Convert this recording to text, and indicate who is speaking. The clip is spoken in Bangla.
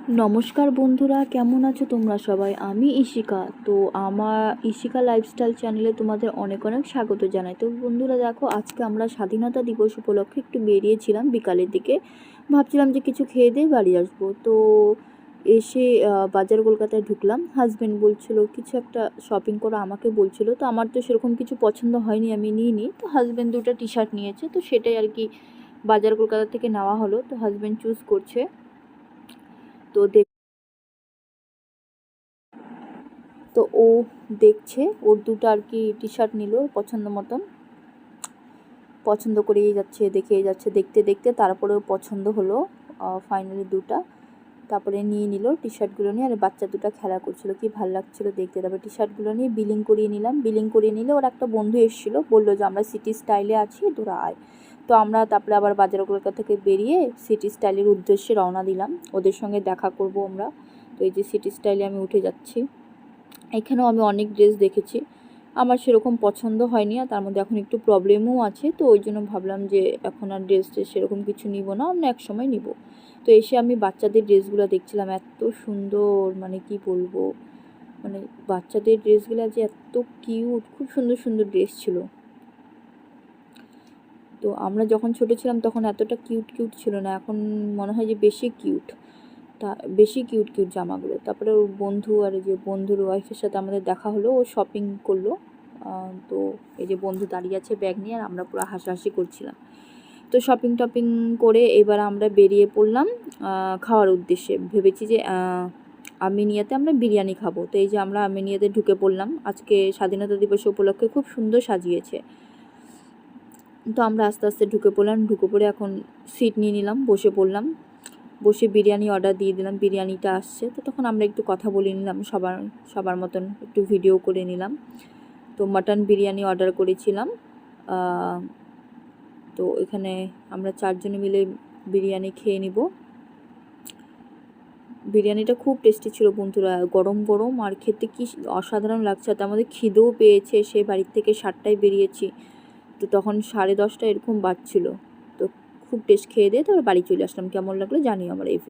Speaker 1: নমস্কার বন্ধুরা, কেমন আছো তোমরা সবাই? আমি ইশিকা। তো আমার ইশিকা লাইফস্টাইল চ্যানেলে তোমাদের অনেক অনেক স্বাগত জানাই। তো বন্ধুরা দেখো, আজকে আমরা স্বাধীনতা দিবস উপলক্ষে একটু বেরিয়েছিলাম বিকালের দিকে। ভাবছিলাম যে কিছু খেয়ে দিয়ে বাড়ি আসবো। তো এসে বাজার কলকাতায় ঢুকলাম। হাজব্যান্ড বলছিল কিছু একটা শপিং করা, আমাকে বলছিল। তো আমার তো সেরকম কিছু পছন্দ হয়নি, আমি নিইনি। তো হাজব্যান্ড দুটো টি শার্ট নিয়েছে, তো সেটাই আর কি বাজার কলকাতা থেকে নেওয়া হলো। তো হাজব্যান্ড চুজ করছে। তো তো ও দেখছে, ওর দুটো আর কি টি শার্ট নিল পছন্দ মতন, পছন্দ করেই যাচ্ছে, দেখেই যাচ্ছে, দেখতে দেখতে তারপরে ওর পছন্দ হলো ফাইনালি দুটা। তারপরে নিয়ে নিল টি শার্টগুলো নিয়ে। আর বাচ্চা দুটো খেলা করছিল, কি ভালো লাগছিলো দেখতে। তারপরে টি শার্টগুলো নিয়ে বিলিং করিয়ে নিলাম। বিলিং করিয়ে নিলে ওর একটা বন্ধু এসেছিলো, বললো যে আমরা সিটি স্টাইলে আছি, তোরা আয়। তো আমরা তারপরে আবার বাজার কলকাতা থেকে বেরিয়ে সিটি স্টাইলের উদ্দেশ্যে রওনা দিলাম, ওদের সঙ্গে দেখা করব আমরা। তো এই যে সিটি স্টাইলে আমি উঠে যাচ্ছি। এখানেও আমি অনেক ড্রেস দেখেছি, আমার সেরকম পছন্দ হয়নি, আর তার মধ্যে এখন একটু প্রবলেমও আছে। তো ওই জন্য ভাবলাম যে এখন আর ড্রেস সেরকম কিছু নিব না, অন্য এক সময় নিব। তো এসে আমি বাচ্চাদের ড্রেসগুলো দেখছিলাম, এত সুন্দর, মানে কি বলবো, মানে বাচ্চাদের ড্রেসগুলো যে এত কিউট, খুব সুন্দর সুন্দর ড্রেস ছিল। তো আমরা যখন ছোটো ছিলাম তখন এতটা কিউট কিউট ছিল না, এখন মনে হয় যে বেশি কিউট, তা বেশি কিউট কিউট জামাগুলো। তারপরে ওর বন্ধু আর এই যে বন্ধুর ওয়াইফের সাথে আমাদের দেখা হলো, ও শপিং করলো। তো এই যে বন্ধু দাঁড়িয়ে আছে ব্যাগ নিয়ে, আর আমরা পুরো হাসাহাসি করছিলাম। তো শপিং টপিং করে এবার আমরা বেরিয়ে পড়লাম খাওয়ার উদ্দেশ্যে। ভেবেছি যে আমিনিয়াতে আমরা বিরিয়ানি খাবো। তো এই যে আমরা আমিনিয়াতে ঢুকে পড়লাম, আজকে স্বাধীনতা দিবস উপলক্ষে খুব সুন্দর সাজিয়েছে। তো আমরা আস্তে আস্তে ঢুকে পড়লাম, ঢুকে পড়ে এখন সিট নিয়ে নিলাম, বসে পড়লাম। বসে বিরিয়ানি অর্ডার দিয়ে দিলাম, বিরিয়ানিটা আসছে। তো তখন আমরা একটু কথা বলে নিলাম, সবার মতন একটু ভিডিও করে নিলাম। তো মাটন বিরিয়ানি অর্ডার করেছিলাম। তো এখানে আমরা চারজনে মিলে বিরিয়ানি খেয়ে নিব। বিরিয়ানিটা খুব টেস্টি ছিল বন্ধুরা, গরম গরম, আর খেতে কি অসাধারণ লাগছে। আর আমাদের খিদেও পেয়েছে, সেই বাড়ির থেকে 7টায় বেরিয়েছি, তো তখন 10:30 এরকম বাজছিল। তো খুব টেস্ট খেয়ে দিয়ে তারপর বাড়ি চলে আসলাম। কেমন লাগলো জানিও আমার এই